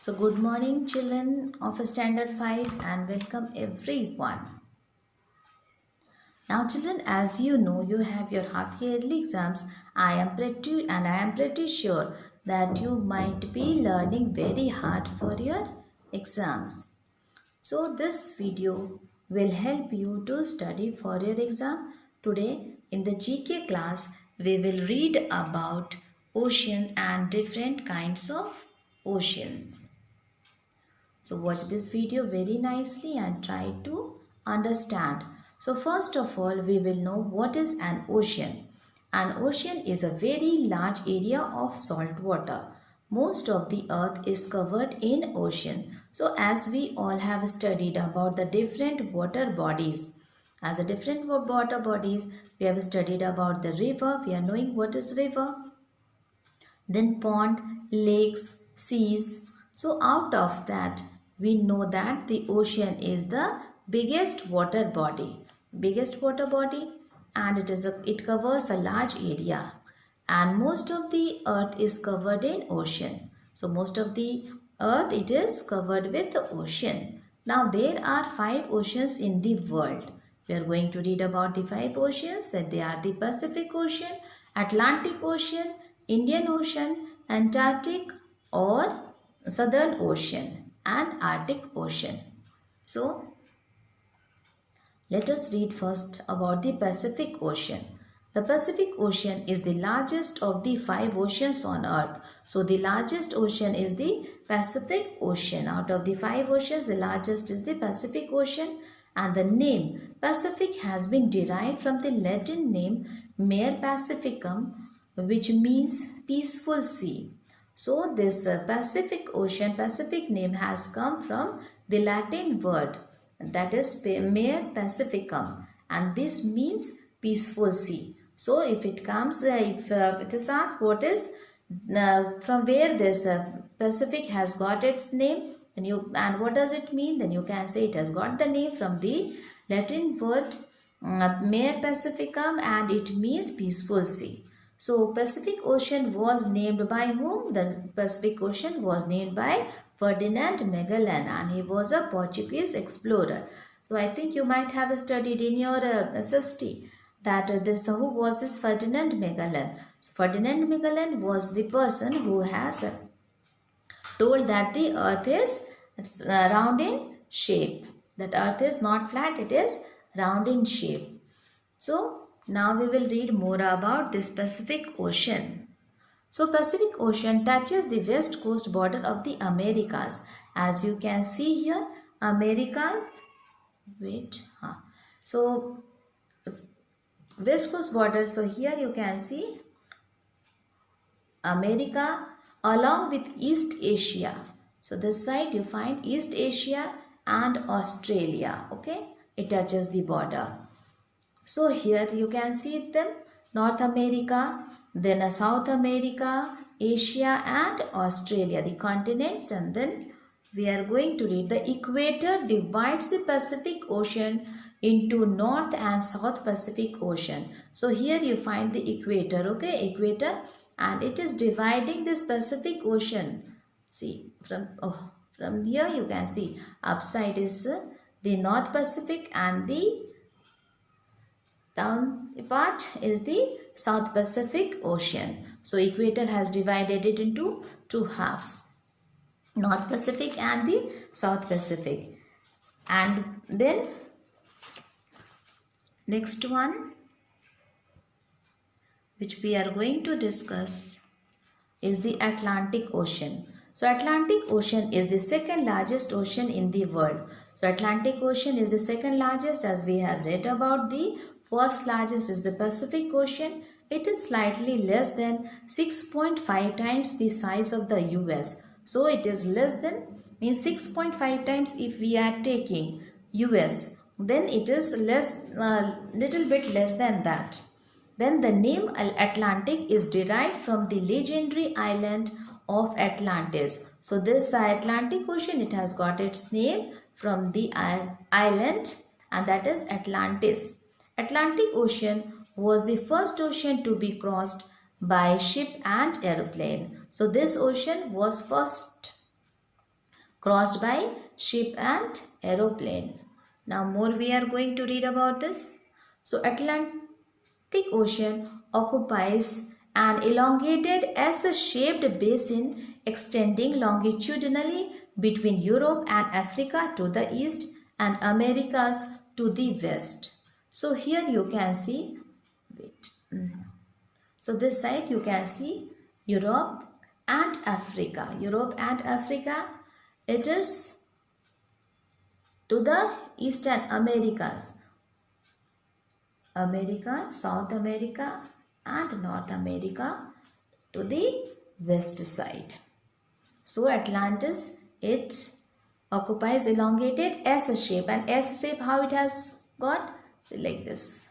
So, good morning, children of Standard 5, and welcome everyone. Now, children, as you know, you have your half yearly exams. I am pretty sure that you might be learning very hard for your exams. So, this video will help you to study for your exam. Today, in the GK class, we will read about ocean and different kinds of oceans. So watch this video very nicely and try to understand. So first of all, we will know what is an ocean. An ocean is a very large area of salt water. Most of the earth is covered in ocean. So as we all have studied about the different water bodies, as the different water bodies, we have studied about the river. We are knowing what is river, then pond, lakes, seas. So out of that, we know that the ocean is the biggest water body. Biggest water body, and it covers a large area. And most of the earth is covered in ocean. So most of the earth it is covered with the ocean. Now there are five oceans in the world. We are going to read about the five oceans, that they are the Pacific Ocean, Atlantic Ocean, Indian Ocean, Antarctic or Southern Ocean and Arctic Ocean. So let us read first about the Pacific Ocean. The Pacific Ocean is the largest of the five oceans on earth. So the largest ocean is the Pacific Ocean. Out of the five oceans, the largest is the Pacific Ocean, and the name Pacific has been derived from the Latin name Mare Pacificum, which means peaceful sea. So this Pacific Ocean, Pacific name has come from the Latin word, that is Mare Pacificum, and this means peaceful sea. So if it comes, if it is asked what is from where this Pacific has got its name, and what does it mean, then you can say it has got the name from the Latin word Mare Pacificum, and it means peaceful sea. So Pacific Ocean was named by whom? The Pacific Ocean was named by Ferdinand Magellan, and he was a Portuguese explorer. So I think you might have studied in your SST that who was this Ferdinand Magellan. So Ferdinand Magellan was the person who has told that the earth is round in shape. That earth is not flat, it is round in shape. So now we will read more about this Pacific Ocean. So Pacific Ocean touches the west coast border of the Americas. As you can see here, Americas, so west coast border, so here you can see America along with East Asia. So this side you find East Asia and Australia, okay, it touches the border. So here you can see them, North America, then South America, Asia and Australia, the continents, and then we are going to read the equator divides the Pacific Ocean into North and South Pacific Ocean. So here you find the equator, okay, equator, and it is dividing this Pacific Ocean. See, from here you can see upside is the North Pacific, and the down part is the South Pacific Ocean. So equator has divided it into two halves, North Pacific and the South Pacific. And then next one which we are going to discuss is the Atlantic Ocean. So Atlantic Ocean is the second largest ocean in the world. So Atlantic Ocean is the second largest, as we have read about. The first largest is the Pacific Ocean. It is slightly less than 6.5 times the size of the US. So it is less than, means 6.5 times if we are taking US, then it is less, little bit less than that. Then the name Atlantic is derived from the legendary island of Atlantis. So this Atlantic Ocean, it has got its name from the island, and that is Atlantis. Atlantic Ocean was the first ocean to be crossed by ship and airplane. So this ocean was first crossed by ship and aeroplane. Now more we are going to read about this. So Atlantic Ocean occupies an elongated S-shaped basin extending longitudinally between Europe and Africa to the east and Americas to the west. So here you can see, wait. So this side you can see Europe and Africa. Europe and Africa, it is to the eastern Americas. America, South America and North America to the west side. So Atlantis, it occupies elongated S shape, and S shape how it has got? See, like this.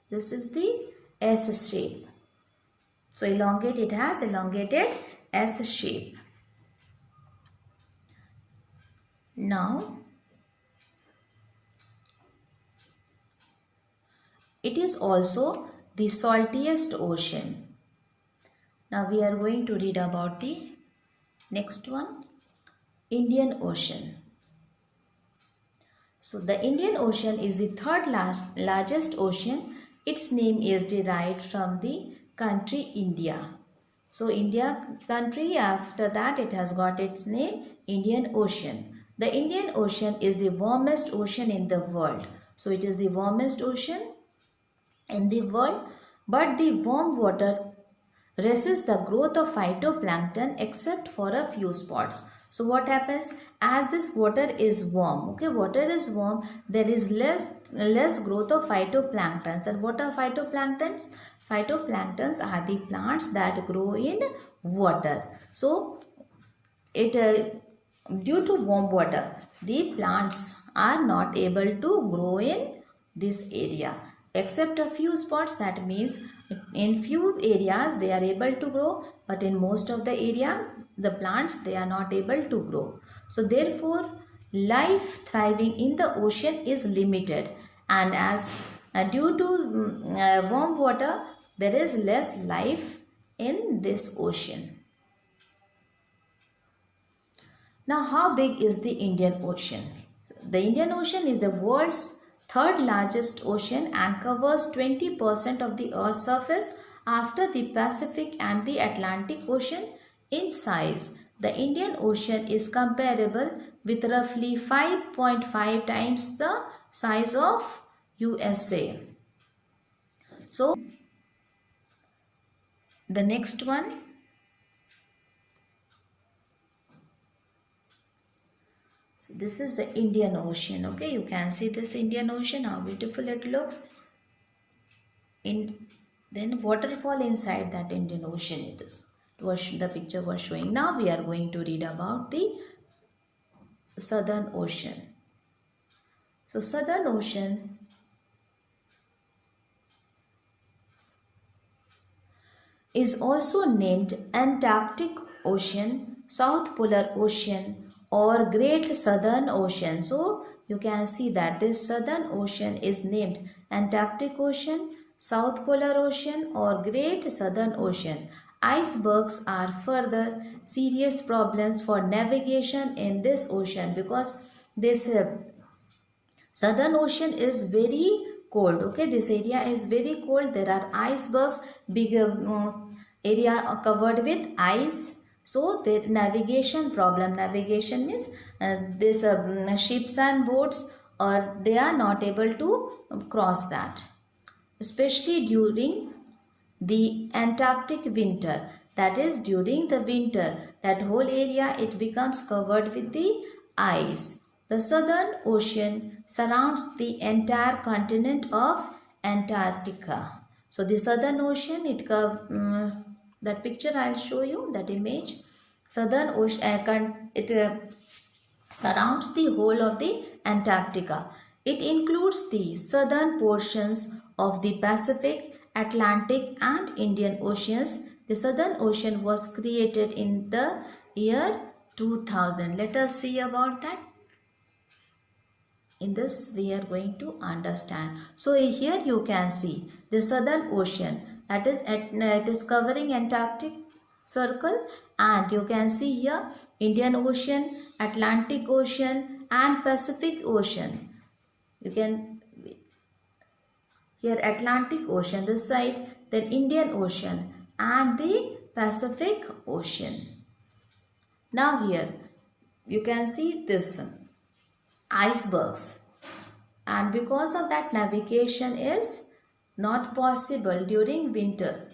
This is the S shape. So it has elongated S shape. Now it is also the saltiest ocean. Now we are going to read about the next one, Indian Ocean. So the Indian Ocean is the third largest ocean. Its name is derived from the country India. So India country, after that it has got its name Indian Ocean. The Indian Ocean is the warmest ocean in the world. So it is the warmest ocean in the world, but the warm water resists the growth of phytoplankton except for a few spots. So what happens, as this water is warm, okay, water is warm, there is less growth of phytoplanktons. And what are phytoplanktons? Phytoplanktons are the plants that grow in water. So it due to warm water, the plants are not able to grow in this area except a few spots. That means in few areas they are able to grow, but in most of the areas the plants, they are not able to grow. So therefore life thriving in the ocean is limited, and as due to warm water, there is less life in this ocean. Now, how big is the Indian Ocean? The Indian Ocean is the world's third largest ocean and covers 20% of the Earth's surface after the Pacific and the Atlantic Ocean in size. The Indian Ocean is comparable with roughly 5.5 times the size of USA. So, the next one, so this is the Indian Ocean. Okay, you can see this Indian Ocean, how beautiful it looks. Then waterfall inside that Indian Ocean it is. The picture was showing. Now we are going to read about the Southern Ocean. So Southern Ocean is also named Antarctic Ocean, South Polar Ocean or Great Southern Ocean. So you can see that this Southern Ocean is named Antarctic Ocean, South Polar Ocean or Great Southern Ocean. Icebergs are further serious problems for navigation in this ocean, because this Southern Ocean is very cold. Okay, this area is very cold. There are icebergs, big area covered with ice. So the navigation problem. Navigation means this ships and boats, or they are not able to cross that, especially during the Antarctic winter. That is, during the winter, that whole area, it becomes covered with the ice. The Southern Ocean surrounds the entire continent of Antarctica. So the Southern Ocean, that picture I'll show you, that image. Southern Ocean, it surrounds the whole of the Antarctica. It includes the southern portions of the Pacific, Atlantic and Indian Oceans. The Southern Ocean was created in the year 2000. Let us see about that. In this we are going to understand. So here you can see the Southern Ocean, that is it is covering Antarctic circle, And you can see here Indian Ocean, Atlantic Ocean and Pacific Ocean. You can here Atlantic Ocean this side, then Indian Ocean and the Pacific Ocean. Now here you can see this icebergs, and because of that navigation is not possible during winter.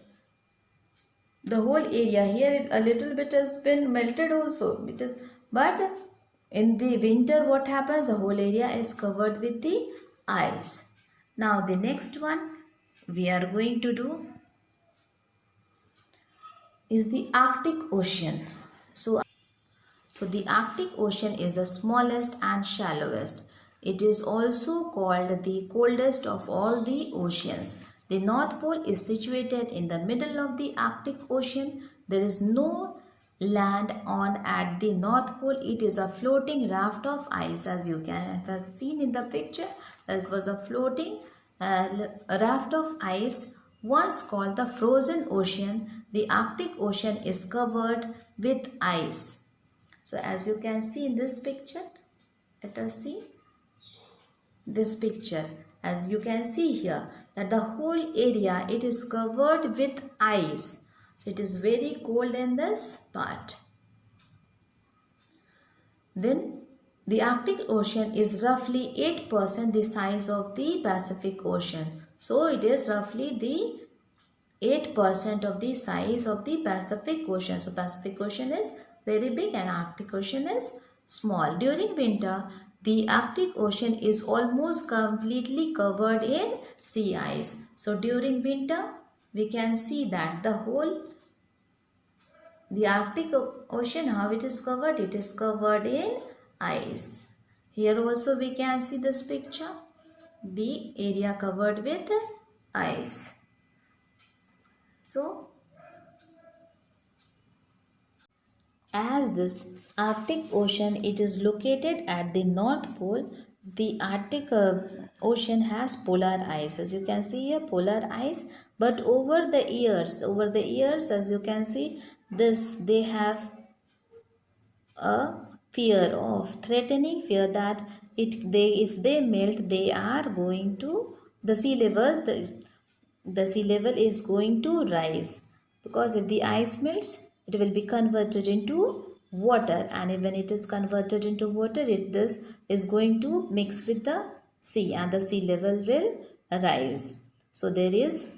The whole area here a little bit has been melted also, but in the winter what happens, the whole area is covered with the ice. Now the next one we are going to do is the Arctic Ocean. So the Arctic Ocean is the smallest and shallowest. It is also called the coldest of all the oceans. The North Pole is situated in the middle of the Arctic Ocean. There is no land on at the North Pole. It is a floating raft of ice, as you can have seen in the picture. This was a floating raft of ice, once called the frozen ocean. The Arctic Ocean is covered with ice. So as you can see in this picture, let us see this picture. As you can see here that the whole area, it is covered with ice. So it is very cold in this part. Then the Arctic Ocean is roughly 8% the size of the Pacific Ocean. So it is roughly the 8% of the size of the Pacific Ocean. So Pacific Ocean is very big and Arctic Ocean is small. During winter, the Arctic Ocean is almost completely covered in sea ice. So during winter, we can see that the Arctic Ocean, how it is covered? It is covered in ice. Here also we can see this picture. The area covered with ice. So as this Arctic Ocean, it is located at the North Pole. The Arctic Ocean has polar ice. As you can see here, polar ice. But over the years, as you can see, they have a threatening fear that if they melt, they are going to the sea level is going to rise, because if the ice melts, it will be converted into water, and when it is converted into water, this is going to mix with the sea and the sea level will rise. So there is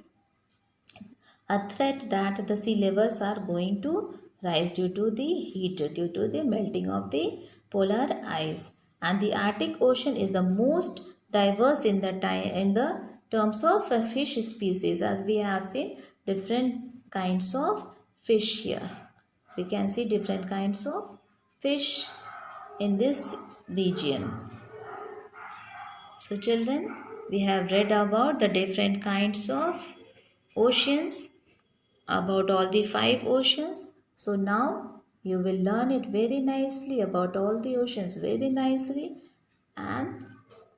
a threat that the sea levels are going to rise due to the heat, due to the melting of the polar ice. And the Arctic Ocean is the most diverse in the terms of fish species, as we have seen different kinds of fish here. We can see different kinds of fish in this region. So children, we have read about the different kinds of oceans, about all the 5 oceans. So now you will learn it very nicely about all the oceans very nicely, and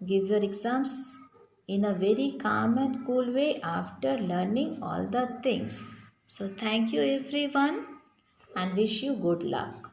give your exams in a very calm and cool way after learning all the things. So thank you everyone and wish you good luck.